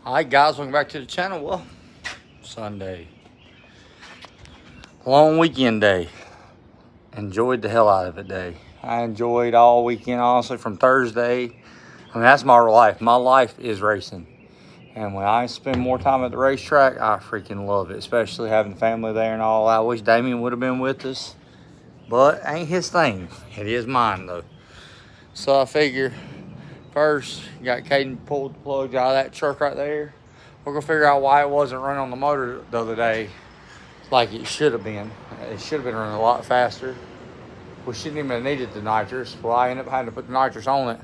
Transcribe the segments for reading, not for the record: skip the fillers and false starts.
Alright guys, welcome back to the channel. Well, Sunday. Long weekend day. Enjoyed the hell out of it day. I enjoyed all weekend, honestly, from Thursday. I mean, that's my life. My life is racing. And when I spend more time at the racetrack, I freaking love it, especially having family there and all. I wish Damien would have been with us, but ain't his thing. It is mine, though. So I figure first, got Caden pulled the plugs out of that truck right there. We're gonna figure out why it wasn't running on the motor the other day like it should have been. It should have been running a lot faster. We shouldn't even have needed the nitrous. Well, I ended up having to put the nitrous on it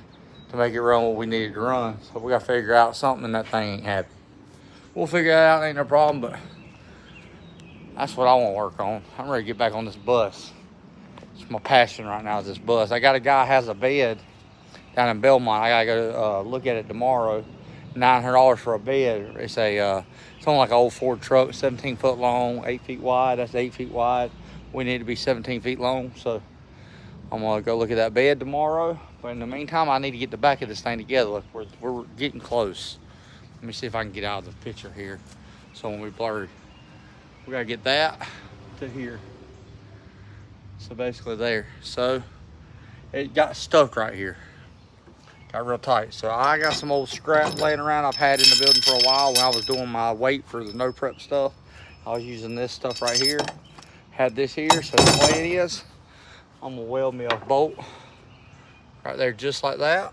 to make it run what we needed to run. So we gotta figure out something, and that thing ain't happy. We'll figure that out, ain't no problem, but that's what I want to work on. I'm ready to get back on this bus. It's my passion right now, is this bus. I got a guy has a bed down in Belmont. I gotta go look at it tomorrow. $900 for a bed. It's it's on like an old Ford truck, 17 foot long, 8 feet wide. That's 8 feet wide. We need to be 17 feet long. So I'm gonna go look at that bed tomorrow. But in the meantime, I need to get the back of this thing together. Look, we're getting close. Let me see if I can get out of the picture here. So when we blurred, we gotta get that to here. So basically there. So it got stuck right here. Got real tight. So I got some old scrap laying around I've had in the building for a while. When I was doing my weight for the no prep stuff, I was using this stuff right here. Had this here, so the way it is, I'm gonna weld me a bolt right there just like that.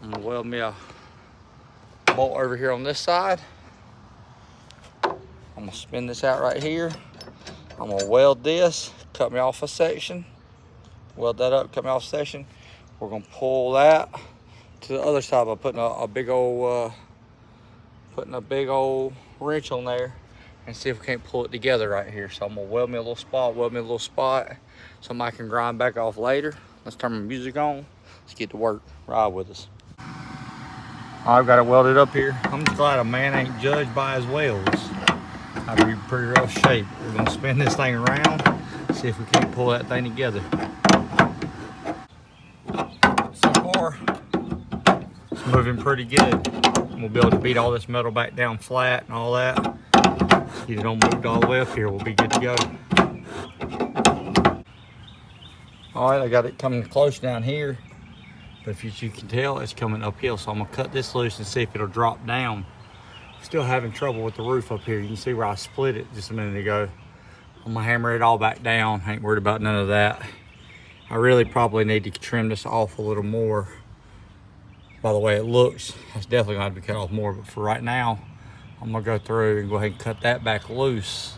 I'm gonna weld me a bolt over here on this side. I'm gonna spin this out right here. I'm gonna weld this, cut me off a section, weld that up, cut me off a section. We're gonna pull that to the other side by putting a big old wrench on there and see if we can't pull it together right here. So I'm gonna weld me a little spot, something I can grind back off later. Let's turn my music on. Let's get to work. Ride with us. I've got it welded up here. I'm just glad a man ain't judged by his welds. I'd be pretty rough shape. We're gonna spin this thing around, see if we can't pull that thing together. It's moving pretty good. We'll be able to beat all this metal back down flat and all that. Get it on moved all the way up here. We'll be good to go. All right, I got it coming close down here, but if you can tell, it's coming uphill. So I'm gonna cut this loose and see if it'll drop down. Still having trouble with the roof up here. You can see where I split it just a minute ago. I'm gonna hammer it all back down. Ain't worried about none of that. I really probably need to trim this off a little more. By the way it looks, it's definitely gonna have to be cut off more, but for right now, I'm gonna go through and go ahead and cut that back loose,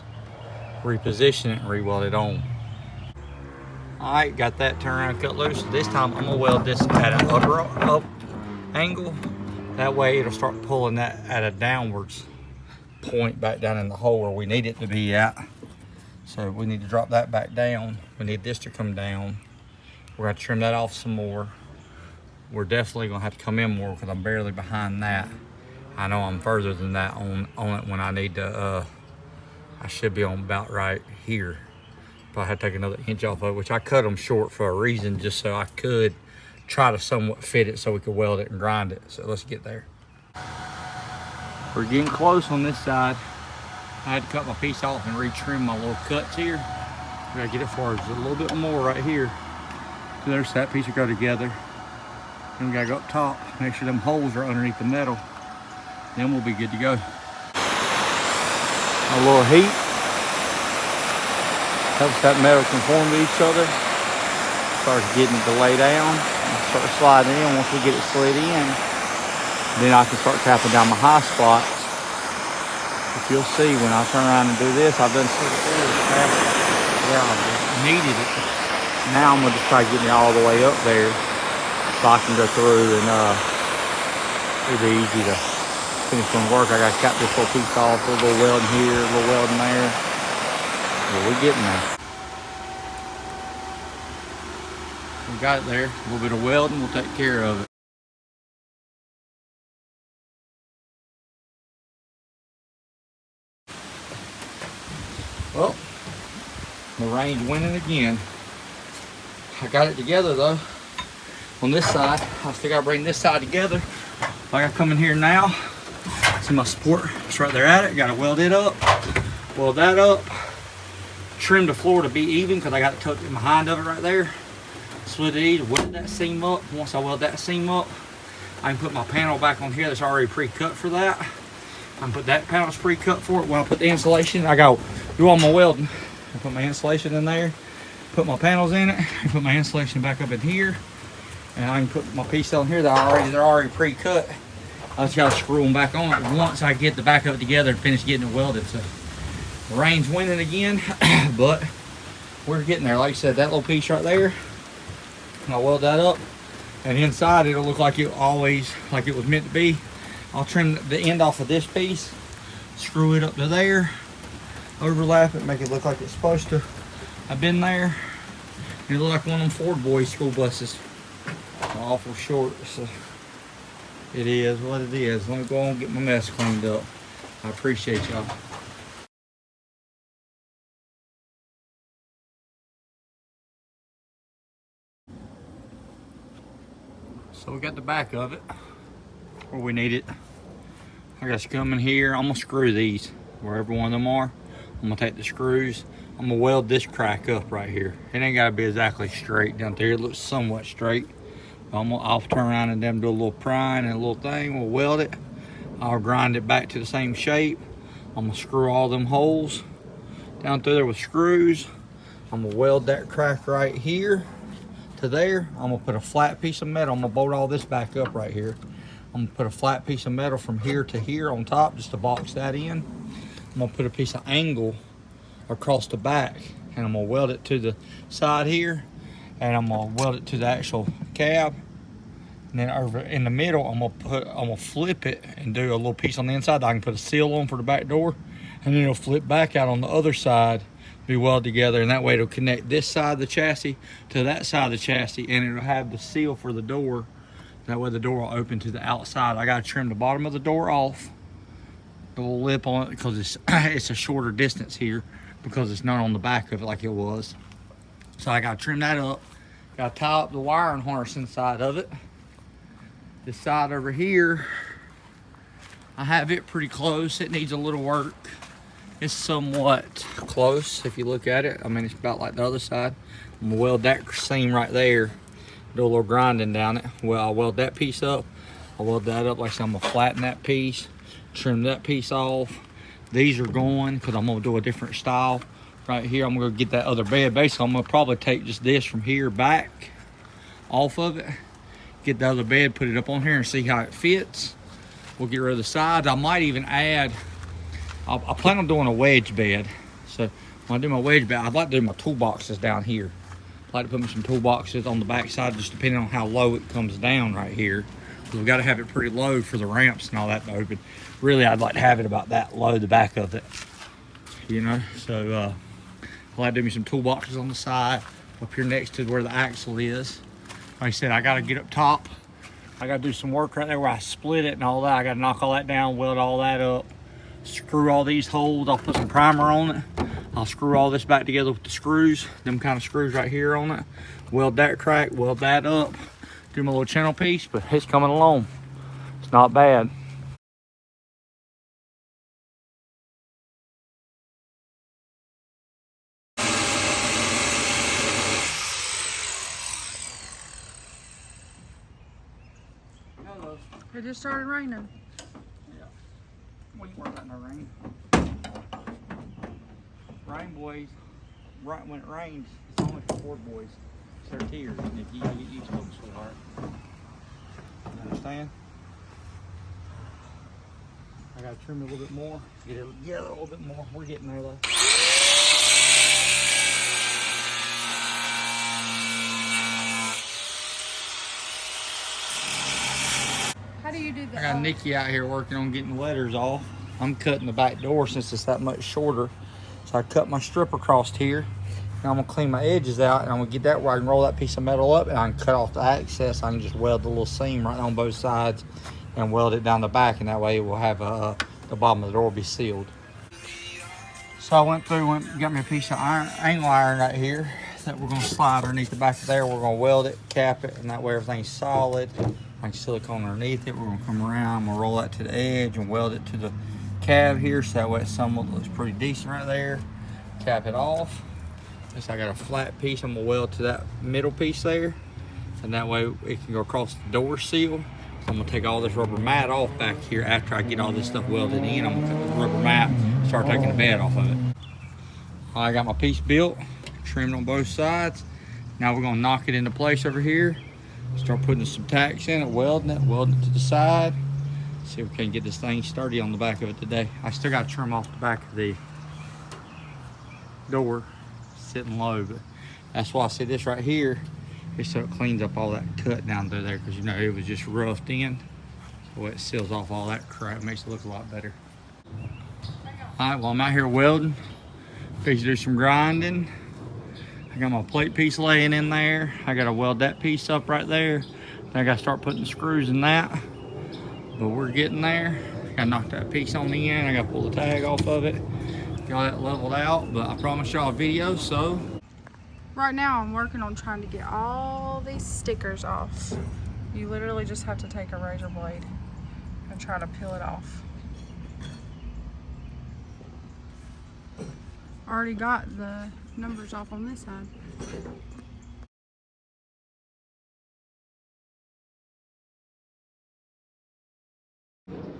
reposition it, and re-weld it on. All right, got that turned around, cut loose. This time I'm gonna weld this at an up angle. That way it'll start pulling that at a downwards point back down in the hole where we need it to be at. So we need to drop that back down. We need this to come down. We're gonna trim that off some more. We're definitely gonna have to come in more because I'm barely behind that. I know I'm further than that on it when I need to, I should be on about right here. But I had to take another inch off of it, which I cut them short for a reason, just so I could try to somewhat fit it so we could weld it and grind it. So let's get there. We're getting close on this side. I had to cut my piece off and retrim my little cuts here. We gotta get it forward a little bit more right here. So there's that piece will go together. Then we gotta go up top, make sure them holes are underneath the metal. Then we'll be good to go. A little heat helps that metal conform to each other. Starts getting it to lay down. Start sliding in. Once we get it slid in, then I can start tapping down my high spots. If you'll see when I turn around and do this, I've done sort of fast where I needed it. Now I'm gonna just try to get it all the way up there so I can go through and it'll be easy to finish some work. I gotta cap this little piece off, a little welding here, a little welding there. But we're getting there. We got it there. A little bit of welding, we'll take care of it. Well, the rain's winning again. I got it together though. On this side, I still gotta bring this side together I gotta come in here now. See my support, it's right there at it. Gotta weld it up, weld that up, trim the floor to be even because I got it tucked in behind of it right there. Split it easy, weld that seam up. Once I weld that seam up, I can put my panel back on here that's already pre-cut for that. I can put that panel's pre-cut for it. When I put the insulation, I go do all my welding. I put my insulation in there, put my panels in it, and put my insulation back up in here. And I can put my piece on here that they're already pre-cut. I just gotta screw them back on it once I get the back of it together and finish getting it welded. So the rain's winning again, but we're getting there. Like I said, that little piece right there, I'll weld that up, and inside it'll look like it was meant to be. I'll trim the end off of this piece, screw it up to there, overlap it, make it look like it's supposed to have been there. And it look like one of them Ford boys school buses. Awful short, so it is what it is. Let me go on and get my mess cleaned up. I appreciate y'all. So we got the back of it where we need it. I got to come in here. I'm gonna screw these wherever one of them are. I'm gonna take the screws. I'm gonna weld this crack up right here. It ain't gotta be exactly straight down there. It looks somewhat straight. I'll turn around and then do a little prying and a little thing. We'll weld it. I'll grind it back to the same shape. I'm gonna screw all them holes down through there with screws. I'm gonna weld that crack right here to there. I'm gonna put a flat piece of metal. I'm gonna bolt all this back up right here. I'm gonna put a flat piece of metal from here to here on top just to box that in. I'm gonna put a piece of angle across the back, and I'm gonna weld it to the side here, and I'm gonna weld it to the actual cab. And then over in the middle, I'm gonna flip it and do a little piece on the inside that I can put a seal on for the back door, and then it'll flip back out on the other side, be welded together, and that way it'll connect this side of the chassis to that side of the chassis, and it'll have the seal for the door. That way the door will open to the outside. I gotta trim the bottom of the door off, the little lip on it, because it's a shorter distance here because it's not on the back of it like it was. So I gotta trim that up. Gotta tie up the wiring harness inside of it. This side over here, I have it pretty close. It needs a little work. It's somewhat close if you look at it. I mean, it's about like the other side. I'm gonna weld that seam right there, do a little grinding down it. Well, I'll weld that piece up. I'll weld that up. Like I said, I'm gonna flatten that piece, trim that piece off. These are going because I'm gonna do a different style. Right here, I'm gonna get that other bed. Basically, I'm gonna probably take just this from here back off of it, get the other bed, put it up on here and see how it fits. We'll get rid of the sides. I might even add, I plan on doing a wedge bed. So when I do my wedge bed, I'd like to do my toolboxes down here. I'd like to put me some toolboxes on the back side, just depending on how low it comes down right here. Because we got to have it pretty low for the ramps and all that to open. Really, I'd like to have it about that low, the back of it. You know, so I'd like to do me some toolboxes on the side, up here next to where the axle is. Like I said, I got to get up top. I got to do some work right there where I split it and all that. I got to knock all that down, weld all that up, screw all these holes. I'll put some primer on it. I'll screw all this back together with the screws, them kind of screws right here on it. Weld that crack, weld that up, do my little channel piece, but it's coming along. It's not bad. It just started raining. Yeah, we can work out in the rain. Rain boys, right when it rains, it's only for Ford boys. It's their tears, and if you get used to them, sweetheart. You understand? I gotta trim it a little bit more, get it together a little bit more. We're getting there though. How do you do that? I got Nikki out here working on getting the letters off. I'm cutting the back door since it's that much shorter. So I cut my strip across here. Now I'm gonna clean my edges out, and I'm gonna get that where I can roll that piece of metal up, and I can cut off the access. I can just weld the little seam right on both sides and weld it down the back, and that way it will have the bottom of the door will be sealed. So I went through, got me a piece of angle iron right here that we're gonna slide underneath the back of there. We're gonna weld it, cap it, and that way everything's solid. like silicone underneath it. We're gonna come around, I'm gonna roll that to the edge and weld it to the cab here, so that way it somewhat looks pretty decent right there. Cap it off. So I got a flat piece I'm gonna weld to that middle piece there, and that way it can go across the door seal. So I'm gonna take all this rubber mat off back here after I get all this stuff welded in. I'm gonna cut the rubber mat, start taking the bed off of it. I got my piece built, trimmed on both sides. Now we're gonna knock it into place over here. Start putting some tacks in it, welding it to the side. See if we can get this thing sturdy on the back of it today. I still got to trim off the back of the door, sitting low, but that's why I see this right here is so it cleans up all that cut down through there, because you know it was just roughed in. So it seals off all that crap, makes it look a lot better. All right, well I'm out here welding, fixing to do some grinding. I got my plate piece laying in there. I gotta weld that piece up right there. Then I gotta start putting screws in that. But we're getting there. I gotta knock that piece on the end. I gotta pull the tag off of it. Got that leveled out, but I promised y'all a video, so. Right now I'm working on trying to get all these stickers off. You literally just have to take a razor blade and try to peel it off. Already got the numbers off on this side.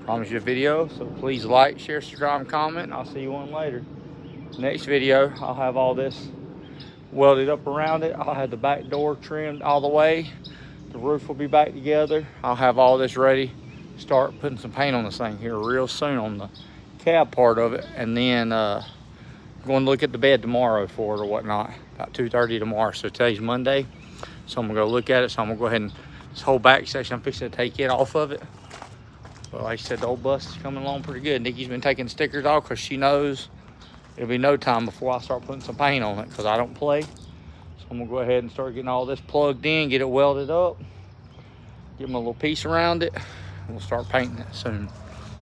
Promise you a video, so please like, share, subscribe, and comment, and I'll see you on later. Next video, I'll have all this welded up around it. I'll have the back door trimmed all the way. The roof will be back together. I'll have all this ready. Start putting some paint on this thing here real soon on the cab part of it, and then going to look at the bed tomorrow for it or whatnot, about 2:30 tomorrow. So today's Monday, so I'm gonna go look at it. So I'm gonna go ahead and this whole back section, I'm fixing to take it off of it. But like I said, the old bus is coming along pretty good. Nikki's been taking stickers off because she knows it'll be no time before I start putting some paint on it, because I don't play. So I'm gonna go ahead and start getting all this plugged in, get it welded up, give them a little piece around it, and we'll start painting it soon.